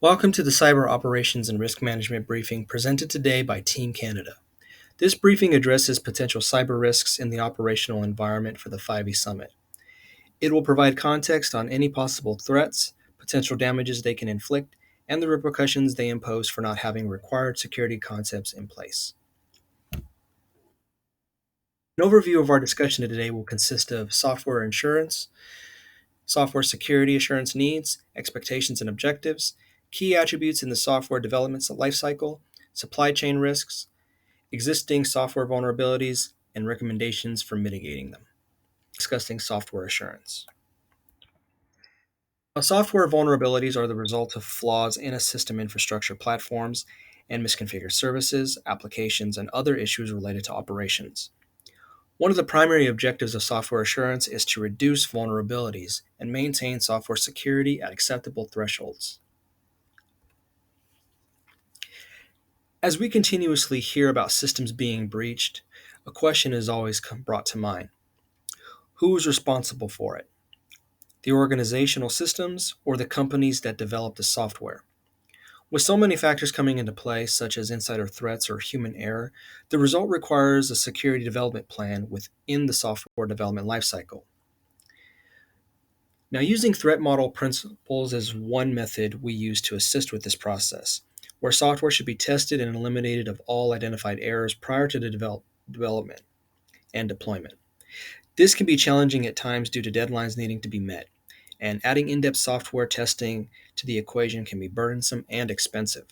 Welcome to the Cyber Operations and Risk Management briefing presented today by Team Canada. This briefing addresses potential cyber risks in the operational environment for the 5E Summit. It will provide context on any possible threats, potential damages they can inflict, and the repercussions they impose for not having required security concepts in place. An overview of our discussion today will consist of software insurance, software security assurance needs, expectations and objectives, key attributes in the software development lifecycle, supply chain risks, existing software vulnerabilities, and recommendations for mitigating them. Discussing software assurance. Now, software vulnerabilities are the result of flaws in a system infrastructure platforms and misconfigured services, applications, and other issues related to operations. One of the primary objectives of software assurance is to reduce vulnerabilities and maintain software security at acceptable thresholds. As we continuously hear about systems being breached, a question is always brought to mind. Who is responsible for it? The organizational systems or the companies that develop the software? With so many factors coming into play, such as insider threats or human error, the result requires a security development plan within the software development lifecycle. Now, using threat model principles is one method we use to assist with this process, where software should be tested and eliminated of all identified errors prior to the development and deployment. This can be challenging at times due to deadlines needing to be met, and adding in-depth software testing to the equation can be burdensome and expensive.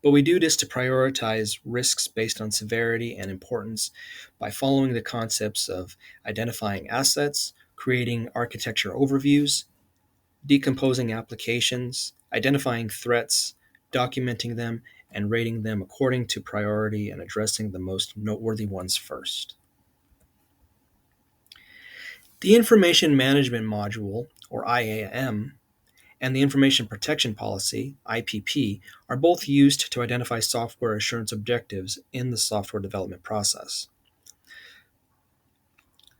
But we do this to prioritize risks based on severity and importance by following the concepts of identifying assets, creating architecture overviews, decomposing applications, identifying threats, documenting them, and rating them according to priority and addressing the most noteworthy ones first. The Information Management Module, or IAM, and the Information Protection Policy, IPP, are both used to identify software assurance objectives in the software development process.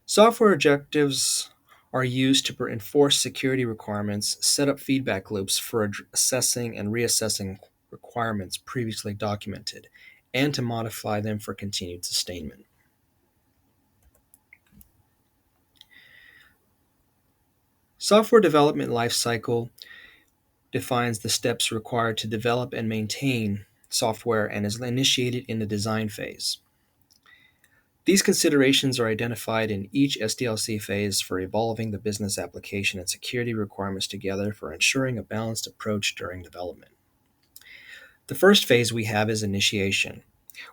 Software objectives are used to enforce security requirements, set up feedback loops for assessing and reassessing requirements previously documented, and to modify them for continued sustainment. Software development lifecycle defines the steps required to develop and maintain software and is initiated in the design phase. These considerations are identified in each SDLC phase for evolving the business application and security requirements together for ensuring a balanced approach during development. The first phase we have is initiation,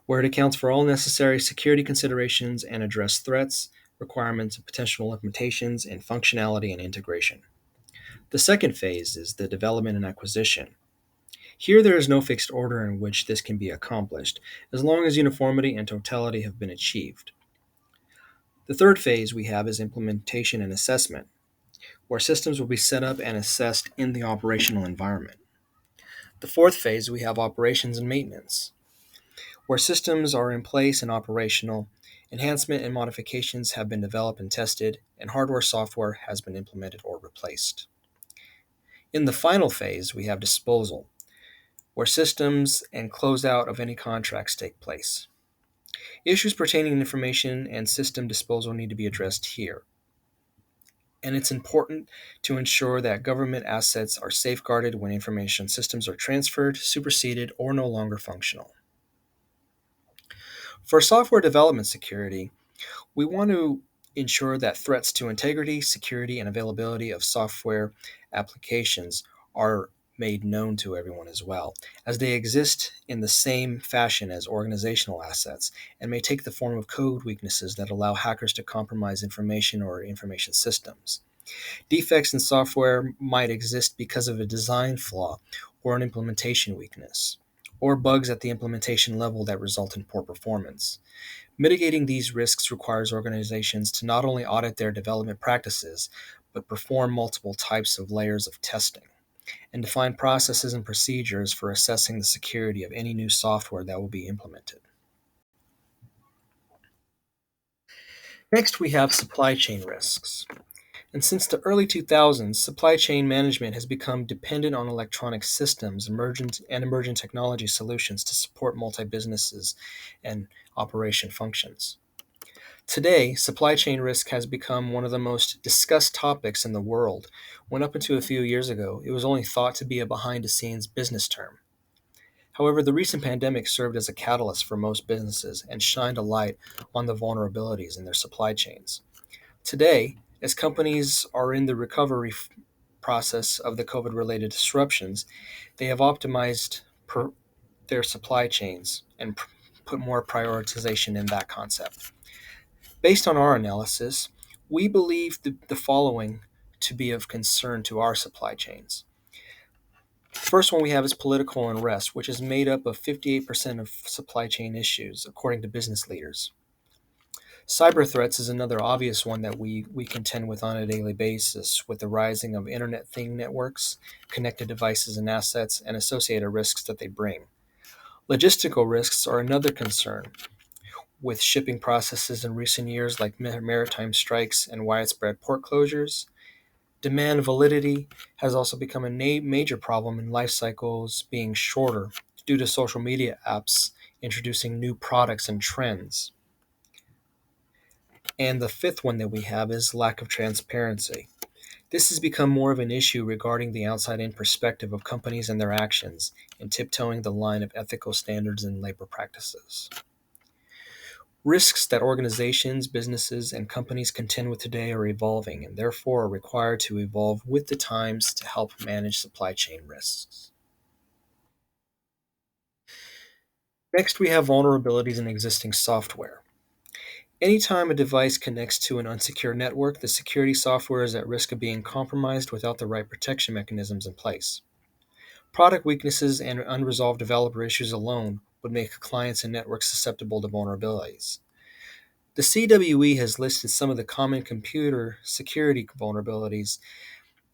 where it accounts for all necessary security considerations and address threats, requirements, and potential implementations in functionality and integration. The second phase is the development and acquisition. Here there is no fixed order in which this can be accomplished, as long as uniformity and totality have been achieved. The third phase we have is implementation and assessment, where systems will be set up and assessed in the operational environment. The fourth phase we have operations and maintenance, where systems are in place and operational, enhancement and modifications have been developed and tested, and hardware-software has been implemented or replaced. In the final phase, we have disposal, where systems and closeout of any contracts take place. Issues pertaining to information and system disposal need to be addressed here. And it's important to ensure that government assets are safeguarded when information systems are transferred, superseded, or no longer functional. For software development security, we want to ensure that threats to integrity, security, and availability of software applications are made known to everyone as well, as they exist in the same fashion as organizational assets and may take the form of code weaknesses that allow hackers to compromise information or information systems. Defects in software might exist because of a design flaw or an implementation weakness, or bugs at the implementation level that result in poor performance. Mitigating these risks requires organizations to not only audit their development practices, but perform multiple types of layers of testing, and define processes and procedures for assessing the security of any new software that will be implemented. Next, we have supply chain risks. And since the early 2000s, supply chain management has become dependent on electronic systems, emergent technology solutions to support multi businesses and operation functions. Today, supply chain risk has become one of the most discussed topics in the world, when up until a few years ago, it was only thought to be a behind the scenes business term. However, the recent pandemic served as a catalyst for most businesses and shined a light on the vulnerabilities in their supply chains. Today, as companies are in the recovery process of the COVID related disruptions, they have optimized their supply chains and put more prioritization in that concept. Based on our analysis, we believe the following to be of concern to our supply chains. First one we have is political unrest, which is made up of 58% of supply chain issues, according to business leaders. Cyber threats is another obvious one that we contend with on a daily basis, with the rising of Internet thing networks, connected devices and assets, and associated risks that they bring. Logistical risks are another concern, with shipping processes in recent years like maritime strikes and widespread port closures. Demand validity has also become a major problem in life cycles being shorter due to social media apps introducing new products and trends. And the fifth one that we have is lack of transparency. This has become more of an issue regarding the outside in perspective of companies and their actions in tiptoeing the line of ethical standards and labor practices. Risks that organizations, businesses, and companies contend with today are evolving and therefore are required to evolve with the times to help manage supply chain risks. Next, we have vulnerabilities in existing software. Anytime a device connects to an unsecure network, the security software is at risk of being compromised without the right protection mechanisms in place. Product weaknesses and unresolved developer issues alone would make clients and networks susceptible to vulnerabilities. The CWE has listed some of the common computer security vulnerabilities,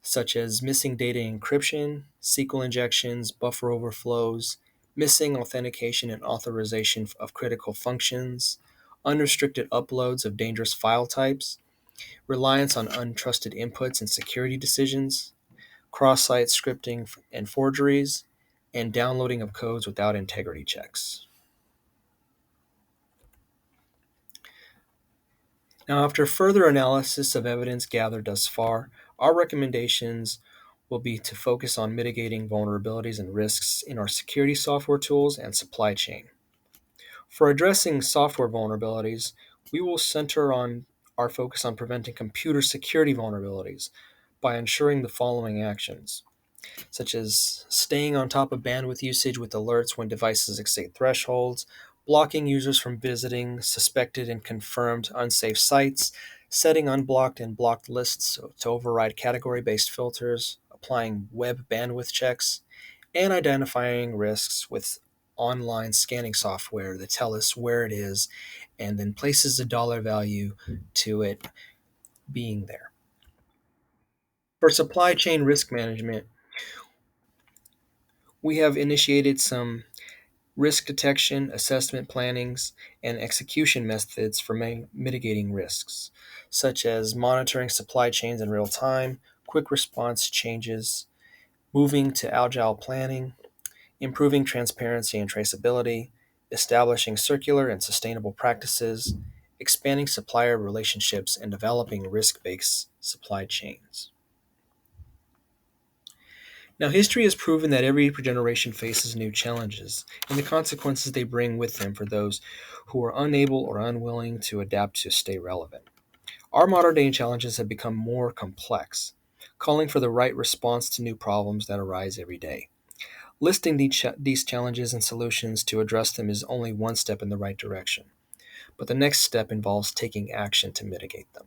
such as missing data encryption, SQL injections, buffer overflows, missing authentication and authorization of critical functions, unrestricted uploads of dangerous file types, reliance on untrusted inputs and security decisions, cross site scripting and forgeries, and downloading of codes without integrity checks. Now, after further analysis of evidence gathered thus far, our recommendations will be to focus on mitigating vulnerabilities and risks in our security software tools and supply chain. For addressing software vulnerabilities, we will center on our focus on preventing computer security vulnerabilities by ensuring the following actions, such as staying on top of bandwidth usage with alerts when devices exceed thresholds, blocking users from visiting suspected and confirmed unsafe sites, setting unblocked and blocked lists to override category based filters, applying web bandwidth checks, and identifying risks with online scanning software that tell us where it is and then places a dollar value to it being there. For supply chain risk management, we have initiated some risk detection, assessment plannings, and execution methods for mitigating risks, such as monitoring supply chains in real time, quick response changes, moving to agile planning, improving transparency and traceability, establishing circular and sustainable practices, expanding supplier relationships, and developing risk based supply chains. Now, history has proven that every generation faces new challenges and the consequences they bring with them for those who are unable or unwilling to adapt to stay relevant. Our modern day challenges have become more complex, calling for the right response to new problems that arise every day. Listing these challenges and solutions to address them is only one step in the right direction, but the next step involves taking action to mitigate them.